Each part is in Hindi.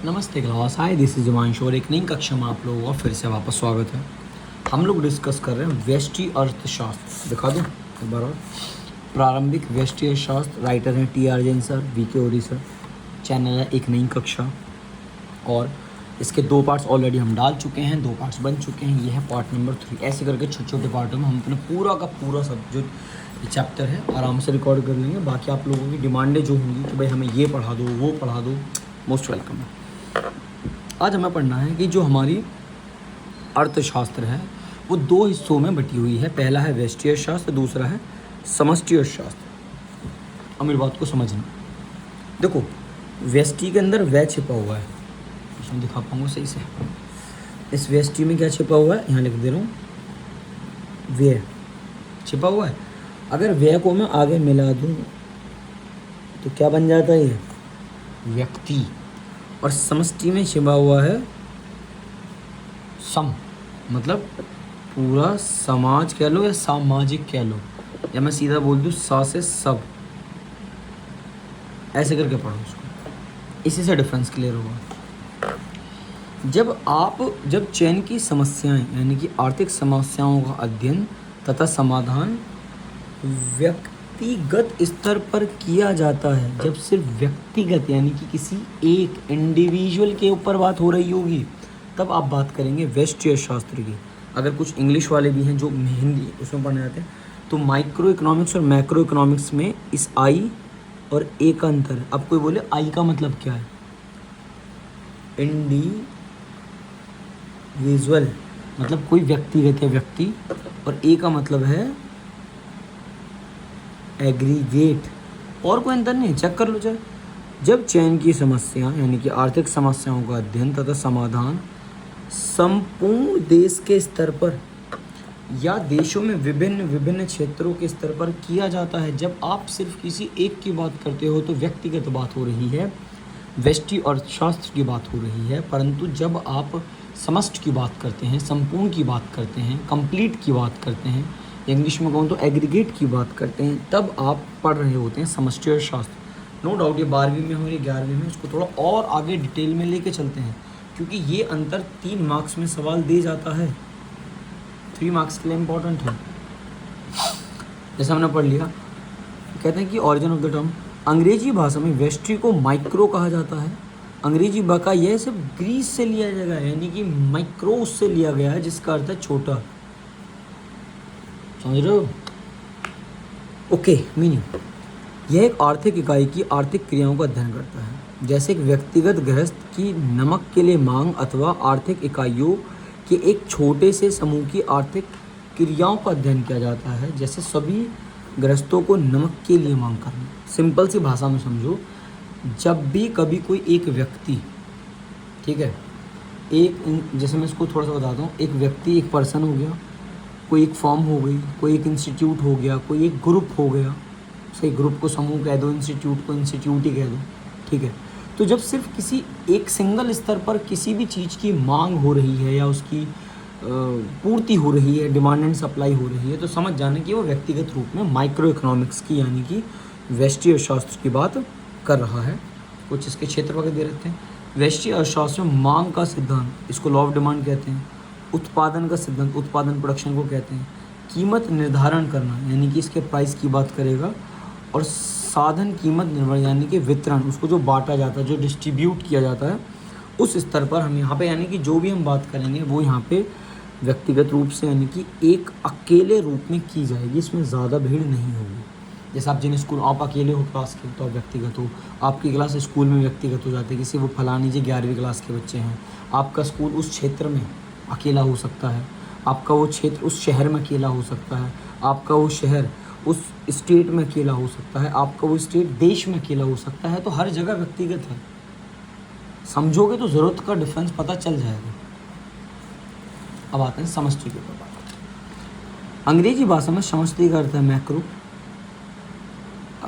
नमस्ते class, hi this is Himanshu और एक नई कक्षा में आप लोगों का फिर से वापस स्वागत है। हम लोग डिस्कस कर रहे हैं व्यष्टि अर्थशास्त्र। दिखा दूँ एक बार और। प्रारंभिक व्यष्टि अर्थशास्त्र, राइटर हैं T R Jain sir, V K Ohri sir. Channel है एक नई कक्षा और इसके 2 पार्ट्स ऑलरेडी हम डाल चुके हैं, 2 पार्ट्स बन चुके हैं। ये है पार्ट नंबर 3। ऐसे करके छोटे छोटे पार्टों में हम अपना पूरा का पूरा सब जो चैप्टर है आराम से रिकॉर्ड कर लेंगे। बाकी आप लोगों की डिमांडें जो होंगी कि भाई हमें ये पढ़ा दो, वो पढ़ा दो, मोस्ट वेलकम है। आज हमें पढ़ना है कि जो हमारी अर्थशास्त्र है वो 2 हिस्सों में बटी हुई है। पहला है व्यष्टि अर्थशास्त्र, दूसरा है समष्टि अर्थशास्त्र। अब मेरी बात को समझना। देखो, व्यष्टि के अंदर व्यय छिपा हुआ है, इसमें दिखा पाऊंगा सही से। इस व्यष्टि में क्या छिपा हुआ है, यहाँ लिख दे रहा हूँ, व्यय छिपा हुआ है। अगर व्यय को मैं आगे मिला दूँ तो क्या बन जाता है, ये व्यक्ति। और समष्टि में छिपा हुआ है सम, मतलब पूरा समाज कह लो या सामाजिक कह लो, या मैं सीधा बोल दूँ सा से सब। ऐसे करके पढ़ो उसको, इसी से डिफरेंस क्लियर होगा। जब चयन की समस्याएं यानी कि आर्थिक समस्याओं का अध्ययन तथा समाधान व्यक्तिगत स्तर पर किया जाता है, जब सिर्फ व्यक्तिगत यानी कि किसी एक इंडिविजुअल के ऊपर बात हो रही होगी, तब आप बात करेंगे व्यष्टि अर्थशास्त्र की। अगर कुछ इंग्लिश वाले भी हैं जो हिंदी उसमें पढ़ने आते हैं, तो माइक्रो इकोनॉमिक्स और मैक्रो इकोनॉमिक्स में इस आई और ए का अंतर है। अब कोई बोले आई का मतलब क्या है, इंडिविजुअल मतलब कोई व्यक्तिगत है व्यक्ति, और ए का मतलब है एग्रीगेट। और कोई अंतर नहीं, चेक कर लो चाहे। जब चयन की समस्या यानी कि आर्थिक समस्याओं का अध्ययन तथा समाधान संपूर्ण देश के स्तर पर या देशों में विभिन्न विभिन्न क्षेत्रों के स्तर पर किया जाता है। जब आप सिर्फ किसी एक की बात करते हो तो व्यक्तिगत बात हो रही है, व्यष्टि अर्थशास्त्र की बात हो रही है। परंतु जब आप समष्टि की बात करते हैं, संपूर्ण की बात करते हैं, कंप्लीट की बात करते हैं, इंग्लिश में कहूँ तो एग्रीगेट की बात करते हैं, तब आप पढ़ रहे होते हैं समष्टि अर्थशास्त्र। नो डाउट ये 12वीं में हो या 11वीं में, उसको थोड़ा और आगे डिटेल में लेके चलते हैं, क्योंकि ये अंतर 3 मार्क्स में सवाल दे जाता है, 3 मार्क्स के लिए इम्पोर्टेंट है। जैसे हमने पढ़ लिया, कहते हैं कि ऑरिजिन ऑफ द टर्म, अंग्रेजी भाषा में व्यष्टि को माइक्रो कहा जाता है। अंग्रेजी बका यह सिर्फ ग्रीस से लिया जाएगा, यानी कि माइक्रो उससे लिया गया है, जिसका अर्थ है छोटा। समझ रहे हो? ओके, मीनिंग यह एक आर्थिक इकाई की आर्थिक क्रियाओं का अध्ययन करता है, जैसे एक व्यक्तिगत गृहस्थ की नमक के लिए मांग अथवा आर्थिक इकाइयों के एक छोटे से समूह की आर्थिक क्रियाओं का अध्ययन किया जाता है, जैसे सभी गृहस्थों को नमक के लिए मांग करना। सिंपल सी भाषा में समझो, जब भी कभी कोई एक व्यक्ति, ठीक है, जैसे मैं इसको थोड़ा सा बताता हूँ, एक व्यक्ति, एक पर्सन हो गया, कोई एक फॉर्म हो गई, कोई एक इंस्टीट्यूट हो गया, कोई एक ग्रुप हो गया। सही, ग्रुप को समूह कह दो, इंस्टीट्यूट को इंस्टीट्यूट ही कह दो, ठीक है। तो जब सिर्फ किसी एक सिंगल स्तर पर किसी भी चीज़ की मांग हो रही है या उसकी पूर्ति हो रही है, डिमांड एंड सप्लाई हो रही है, तो समझ जाना कि वो व्यक्तिगत रूप में माइक्रो इकोनॉमिक्स की यानी कि व्यष्टि अर्थशास्त्र की बात कर रहा है। कुछ इसके क्षेत्र वगैरह दे रखते हैं। व्यष्टि अर्थशास्त्र में मांग का सिद्धांत, इसको लॉ ऑफ डिमांड कहते हैं। उत्पादन का सिद्धांत, उत्पादन प्रोडक्शन को कहते हैं। कीमत निर्धारण करना यानी कि इसके प्राइस की बात करेगा। और साधन कीमत निर्भर यानी कि वितरण, उसको जो बांटा जाता है, जो डिस्ट्रीब्यूट किया जाता है, उस स्तर पर हम यहाँ पे यानी कि जो भी हम बात करेंगे वो यहाँ पे व्यक्तिगत रूप से यानी कि एक अकेले रूप में की जाएगी, इसमें ज़्यादा भीड़ नहीं होगी। जैसे आप जिन स्कूल आप अकेले हो क्लास के तो आप व्यक्तिगत हो, आपकी क्लास स्कूल में व्यक्तिगत हो जाती है, किसी वो फलानी जी 11वीं क्लास के बच्चे हैं, आपका स्कूल उस क्षेत्र में अकेला हो सकता है, आपका वो क्षेत्र उस शहर में अकेला हो सकता है, आपका वो शहर उस स्टेट में अकेला हो सकता है, आपका वो स्टेट देश में अकेला हो सकता है। तो हर जगह व्यक्तिगत है। समझोगे तो ज़रूरत का डिफरेंस पता चल जाएगा। अब आते हैं समष्टि के ऊपर। अंग्रेजी भाषा में समष्टि का अर्थ है मैक्रो,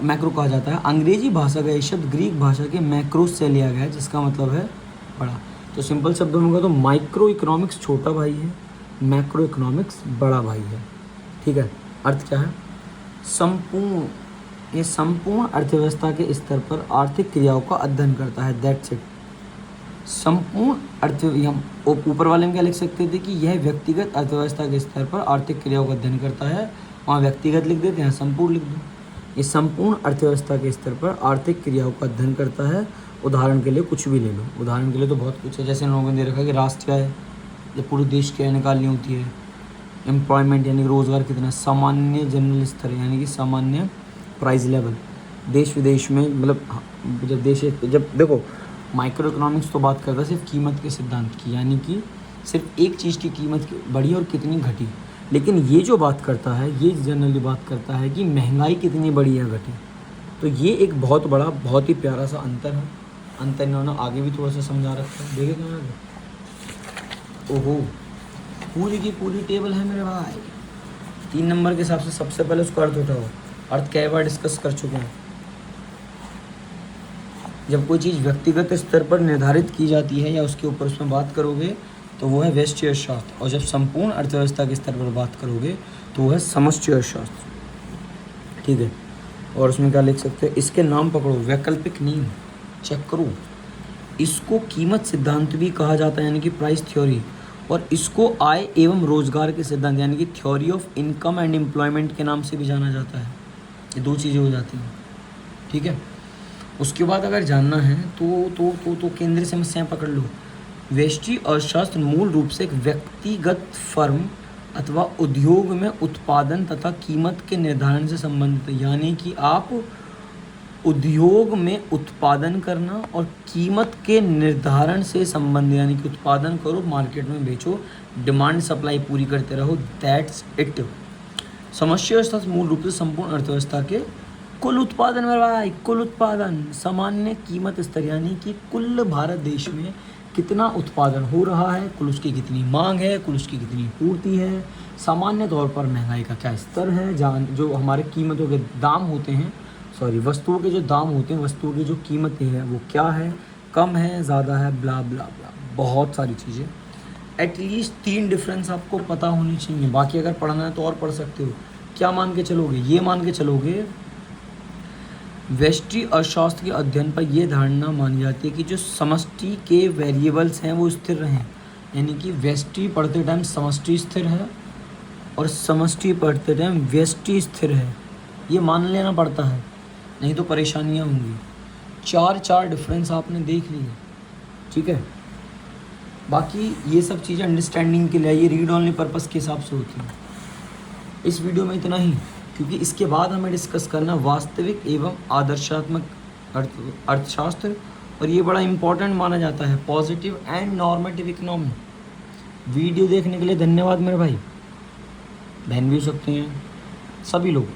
मैक्रो कहा जाता है। अंग्रेजी भाषा का ये शब्द ग्रीक भाषा के मैक्रोस से लिया गया है, जिसका मतलब है बड़ा। तो सिंपल शब्दों में तो माइक्रो इकोनॉमिक्स छोटा भाई है, मैक्रो इकोनॉमिक्स बड़ा भाई है, ठीक है। अर्थ क्या है, संपूर्ण, ये संपूर्ण अर्थव्यवस्था के स्तर पर आर्थिक क्रियाओं का अध्ययन करता है, दैट्स इट। संपूर्ण अर्थ हम ऊपर वाले में क्या लिख सकते थे कि यह व्यक्तिगत अर्थव्यवस्था के स्तर पर आर्थिक क्रियाओं का अध्ययन करता है। वहाँ व्यक्तिगत लिख देते हैं, संपूर्ण लिख दो। ये संपूर्ण अर्थव्यवस्था के स्तर पर आर्थिक क्रियाओं का अध्ययन करता है। उदाहरण के लिए कुछ भी ले लो, उदाहरण के लिए तो बहुत कुछ है, जैसे इन लोगों ने दे रखा है कि राष्ट्र क्या है, जब पूरे देश की आय निकालनी होती है। एम्प्लॉयमेंट यानी रोज़गार कितना, सामान्य जनरल स्तर यानी कि सामान्य प्राइस लेवल, देश विदेश में मतलब जब देखो माइक्रो इकोनॉमिक्स तो बात करता है सिर्फ कीमत के सिद्धांत की, यानी कि सिर्फ एक चीज़ की कीमत बढ़ी और कितनी घटी। लेकिन ये जो बात करता है ये जनरली बात करता है कि महंगाई कितनी बढ़ी है घटी। तो ये एक बहुत बड़ा बहुत ही प्यारा सा अंतर है। अंतर इन्होंने आगे भी थोड़ा सा समझा रखा है, देखे क्या आगे। ओहो, पूरी की पूरी टेबल है मेरे भाई। 3 नंबर के हिसाब से सबसे पहले उसका अर्थ उठाओ। अर्थ कई बार डिस्कस कर चुके हैं। जब कोई चीज़ व्यक्तिगत स्तर पर निर्धारित की जाती है या उसके ऊपर उसमें बात करोगे तो वो है व्यष्टि अर्थशास्त्र, और जब संपूर्ण अर्थव्यवस्था के स्तर पर बात करोगे तो वो है समष्टि अर्थशास्त्र। ठीक है, और उसमें क्या लिख सकते हैं, इसके नाम पकड़ो, वैकल्पिक नींव चेक करो। इसको कीमत सिद्धांत भी कहा जाता है यानी कि प्राइस थ्योरी, और इसको आय एवं रोजगार के सिद्धांत यानी कि theory of income and employment के नाम से भी जाना जाता है। ये 2 चीज़ें हो जाती हैं। ठीक है, उसके बाद अगर जानना है तो केंद्रीय समस्याएं पकड़ लो। व्यष्टि अर्थशास्त्र मूल रूप से एक व्यक्तिगत फर्म अथवा उद्योग में उत्पादन तथा कीमत के निर्धारण से संबंधित है, यानी कि आप उद्योग में उत्पादन करना और कीमत के निर्धारण से संबंधित, यानी कि उत्पादन करो मार्केट में बेचो, डिमांड सप्लाई पूरी करते रहो, दैट्स इट। समष्टि अर्थशास्त्र मूल रूप से संपूर्ण अर्थव्यवस्था के कुल उत्पादन में भाई, कुल उत्पादन सामान्य कीमत स्तर यानी कि कुल भारत देश में कितना उत्पादन हो रहा है, कुल उसकी कितनी मांग है, कुल उसकी कितनी पूर्ति है, सामान्य तौर पर महंगाई का क्या स्तर है, जो हमारे कीमतों के दाम होते हैं, वस्तुओं के जो दाम होते हैं, वस्तुओं की जो कीमतें हैं वो क्या है, कम है, ज़्यादा है, ब्ला ब्ला ब्ला, बहुत सारी चीज़ें। एटलीस्ट 3 डिफरेंस आपको पता होनी चाहिए। बाकी अगर पढ़ना है तो और पढ़ सकते हो। क्या मान के चलोगे, ये मान के चलोगे व्यष्टि अर्थशास्त्र के अध्ययन पर यह धारणा मानी जाती है कि जो समष्टि के वेरिएबल्स हैं वो स्थिर रहें, यानी कि व्यष्टि पढ़ते टाइम समष्टि स्थिर है और समष्टि पढ़ते टाइम व्यष्टि स्थिर है, ये मान लेना पड़ता है, नहीं तो परेशानियाँ होंगी। 4 डिफरेंस आपने देख लिए। ठीक है, बाकी ये सब चीज़ें अंडरस्टैंडिंग के लिए, ये रीड ओनली पर्पस के हिसाब से होती हैं। इस वीडियो में इतना ही, क्योंकि इसके बाद हमें डिस्कस करना वास्तविक एवं आदर्शात्मक अर्थशास्त्र, और ये बड़ा इंपॉर्टेंट माना जाता है, positive and normative economy. Video देखने के लिए धन्यवाद मेरे भाई, बहन भी हो सकते हैं, सभी लोग।